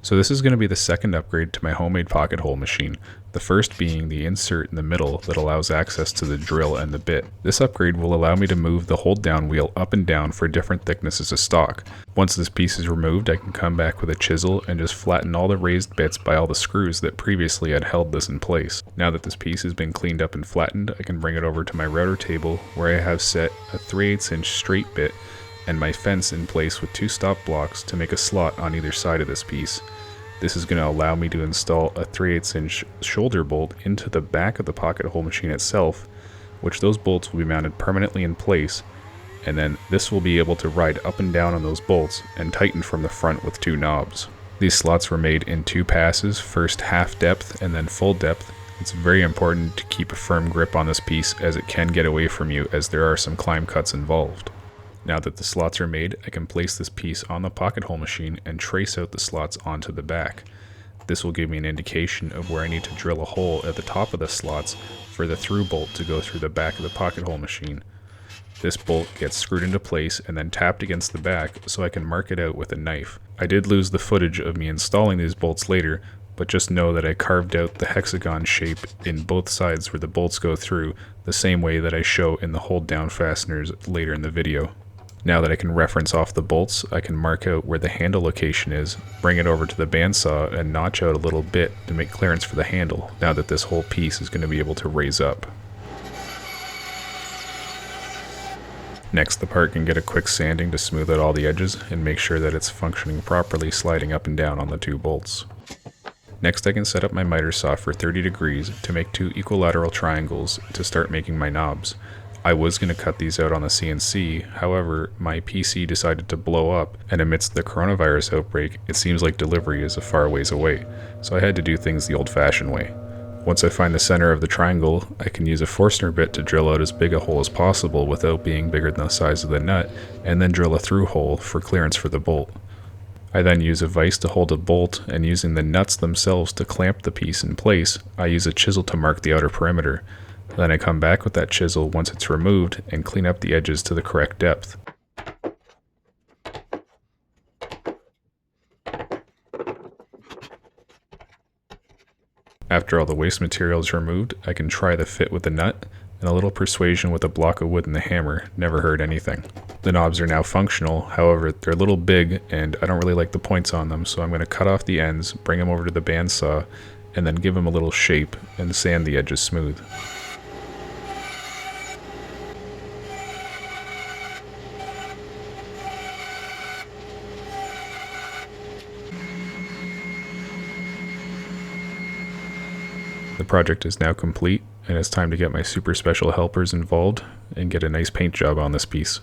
So this is going to be the second upgrade to my homemade pocket hole machine, the first being the insert in the middle that allows access to the drill and the bit. This upgrade will allow me to move the hold down wheel up and down for different thicknesses of stock. Once this piece is removed, I can come back with a chisel and just flatten all the raised bits by all the screws that previously had held this in place. Now that this piece has been cleaned up and flattened, I can bring it over to my router table where I have set a 3/8 inch straight bit and my fence in place with 2 stop blocks to make a slot on either side of this piece. This is going to allow me to install a 3/8 inch shoulder bolt into the back of the pocket hole machine itself, which those bolts will be mounted permanently in place, and then this will be able to ride up and down on those bolts and tighten from the front with 2 knobs. These slots were made in 2 passes, first half depth and then full depth. It's very important to keep a firm grip on this piece as it can get away from you as there are some climb cuts involved. Now that the slots are made, I can place this piece on the pocket hole machine and trace out the slots onto the back. This will give me an indication of where I need to drill a hole at the top of the slots for the through bolt to go through the back of the pocket hole machine. This bolt gets screwed into place and then tapped against the back so I can mark it out with a knife. I did lose the footage of me installing these bolts later, but just know that I carved out the hexagon shape in both sides where the bolts go through, the same way that I show in the hold down fasteners later in the video. Now that I can reference off the bolts, I can mark out where the handle location is, bring it over to the bandsaw and notch out a little bit to make clearance for the handle, now that this whole piece is going to be able to raise up. Next, the part can get a quick sanding to smooth out all the edges and make sure that it's functioning properly, sliding up and down on the 2 bolts. Next, I can set up my miter saw for 30 degrees to make 2 equilateral triangles to start making my knobs. I was going to cut these out on the CNC, however, my PC decided to blow up, and amidst the coronavirus outbreak, it seems like delivery is a far ways away, so I had to do things the old-fashioned way. Once I find the center of the triangle, I can use a Forstner bit to drill out as big a hole as possible without being bigger than the size of the nut, and then drill a through hole for clearance for the bolt. I then use a vise to hold a bolt, and using the nuts themselves to clamp the piece in place, I use a chisel to mark the outer perimeter. Then I come back with that chisel once it's removed and clean up the edges to the correct depth. After all the waste material is removed, I can try the fit with the nut, and a little persuasion with a block of wood and the hammer never hurt anything. The knobs are now functional, however they're a little big and I don't really like the points on them, so I'm going to cut off the ends, bring them over to the bandsaw, and then give them a little shape and sand the edges smooth. The project is now complete, and it's time to get my super special helpers involved and get a nice paint job on this piece.